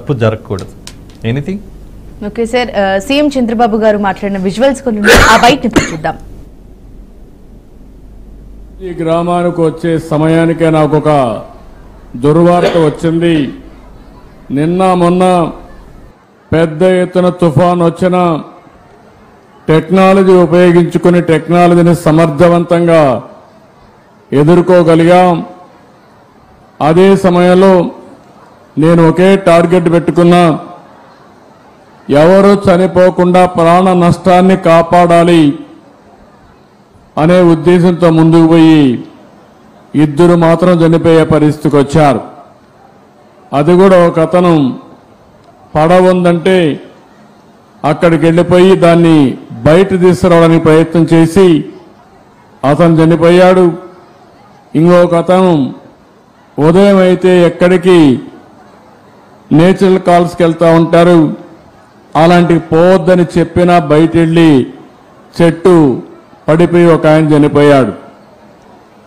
తప్పు జరగకూడదు. Anything okay sir, CM Chandrababu గారు మాట్లాడిన విజువల్స్ కొన్ని ఆ బయట చూద్దాం. ఈ గ్రామానికి వచ్చే సమయానికే నాకు ఒక దుర్వార్త వచ్చింది. నిన్న మొన్న పెద్ద ఎత్తున తుఫాన్ వచ్చిన టెక్నాలజీ ఉపయోగించుకుని టెక్నాలజీని సమర్థవంతంగా ఎదుర్కోగలిగాం. అదే సమయంలో నేను ఒకే టార్గెట్ పెట్టుకున్నా, ఎవరు చనిపోకుండా ప్రాణ నష్టాన్ని కాపాడాలి అనే ఉద్దేశంతో ముందుకు పోయి ఇద్దరు మాత్రం చనిపోయే పరిస్థితికి వచ్చారు. అది కూడా ఒక అతను పడవ ఉందంటే అక్కడికి వెళ్ళిపోయి దాన్ని బయట తీసుకురావడానికి ప్రయత్నం చేసి అతను చనిపోయాడు. ఇంకొక అతను ఉదయం అయితే ఎక్కడికి నేచురల్ కాల్స్కి వెళ్తూ ఉంటారు, అలాంటి పోవద్దని చెప్పినా బయట వెళ్ళి చెట్టు పడిపోయి ఒక ఆయన చనిపోయాడు.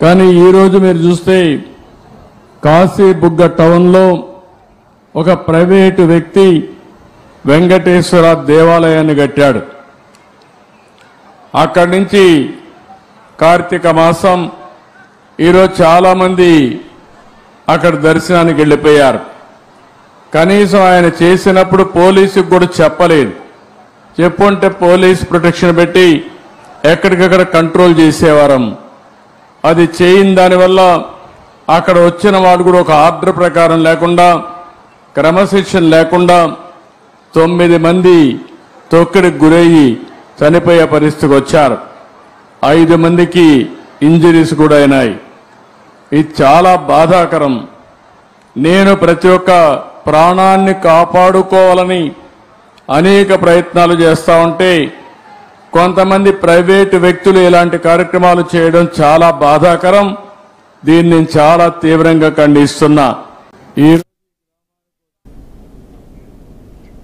కానీ ఈరోజు మీరు చూస్తే కాశీబుగ్గ టౌన్లో ఒక ప్రైవేటు వ్యక్తి వెంకటేశ్వర దేవాలయాన్ని కట్టాడు. అక్కడి నుంచి కార్తీక మాసం ఈరోజు చాలామంది అక్కడ దర్శనానికి వెళ్ళిపోయారు. కనీసం ఆయన చేసినప్పుడు పోలీసుకు కూడా చెప్పలేదు. చెప్పుంటే పోలీస్ ప్రొటెక్షన్ పెట్టి ఎక్కడికక్కడ కంట్రోల్ చేసేవారం. అది చేయని దానివల్ల అక్కడ వచ్చిన వాళ్ళు కూడా ఒక ఆర్డర్ ప్రకారం లేకుండా, క్రమశిక్షణ లేకుండా 9 మంది తొక్కిడికి గురయ్యి చనిపోయే పరిస్థితికి వచ్చారు. 5 మందికి ఇంజరీస్ కూడా అయినాయి. ఇది చాలా బాధాకరం. నేను ప్రతి ఒక్క ప్రాణాన్ని కాపాడుకోవాలని అనేక ప్రయత్నాలు చేస్తూ ఉంటే కొంతమంది ప్రైవేటు వ్యక్తులు ఇలాంటి కార్యక్రమాలు చేయడం చాలా బాధాకరం. దీన్ని నేను చాలా తీవ్రంగా ఖండిస్తున్నా.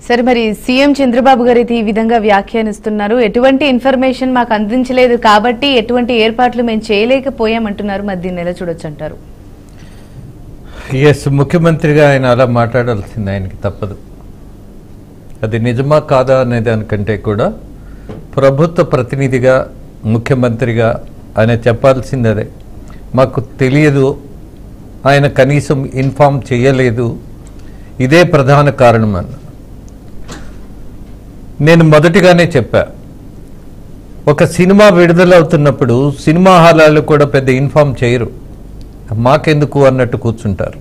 సరే, మరి సీఎం చంద్రబాబు గారు అయితే ఈ విధంగా వ్యాఖ్యానిస్తున్నారు. ఎటువంటి ఇన్ఫర్మేషన్ మాకు అందించలేదు కాబట్టి ఎటువంటి ఏర్పాట్లు మేము చేయలేకపోయామంటున్నారు. మరి దీన్ని ఎలా చూడొచ్చు అంటారు? ఎస్, ముఖ్యమంత్రిగా ఆయన అలా మాట్లాడాల్సింది, ఆయనకి తప్పదు. అది నిజమా కాదా అనే దానికంటే కూడా ప్రభుత్వ ప్రతినిధిగా, ముఖ్యమంత్రిగా ఆయన చెప్పాల్సింది అదే. మాకు తెలియదు, ఆయన కనీసం ఇన్ఫామ్ చేయలేదు, ఇదే ప్రధాన కారణం అన్న. నేను మొదటిగానే చెప్పా, ఒక సినిమా విడుదలవుతున్నప్పుడు సినిమా హాలాలు కూడా పెద్ద ఇన్ఫామ్ చేయరు, మాకెందుకు అన్నట్టు కూర్చుంటారు.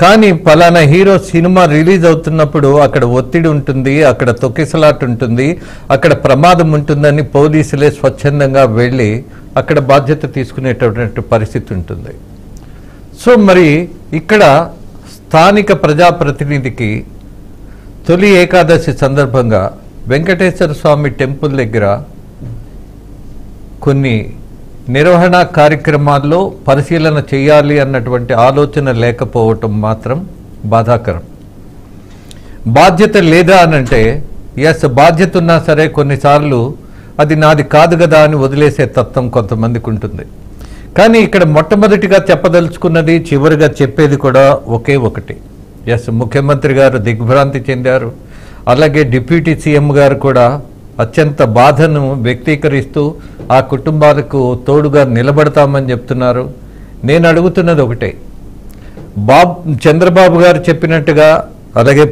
కానీ పలానా హీరో సినిమా రిలీజ్ అవుతున్నప్పుడు అక్కడ ఒత్తిడి ఉంటుంది, అక్కడ తొక్కిసలాట ఉంటుంది, అక్కడ ప్రమాదం ఉంటుందని పోలీసులే స్వచ్ఛందంగా వెళ్ళి అక్కడ బాధ్యత తీసుకునేటటువంటి పరిస్థితి ఉంటుంది. సో మరి ఇక్కడ స్థానిక ప్రజాప్రతినిధికి తొలి ఏకాదశి సందర్భంగా వెంకటేశ్వర స్వామి టెంపుల్ దగ్గర కొన్ని నిర్వహణ కార్యక్రమాల్లో పరిశీలన చేయాలి అన్నటువంటి ఆలోచన లేకపోవటం మాత్రం బాధాకరం. బాధ్యత లేదా అనంటే ఎస్, బాధ్యత ఉన్నా సరే కొన్నిసార్లు అది నాది కాదు కదా అని వదిలేసే తత్వం కొంతమందికి ఉంటుంది. కానీ ఇక్కడ మొట్టమొదటిగా చెప్పదలుచుకున్నది, చివరిగా చెప్పేది కూడా ఒకే ఒకటి. ఎస్, ముఖ్యమంత్రి గారు దిగ్భ్రాంతి చెందారు. అలాగే డిప్యూటీ సీఎం గారు కూడా అత్యంత బాధను వ్యక్తీకరిస్తూ ఆ కుటుంబాలకు తోడుగా నిలబడతామని చెప్తున్నారు. నేను అడుగుతున్నది ఒకటే, చంద్రబాబు గారు చెప్పినట్టుగా, అలాగే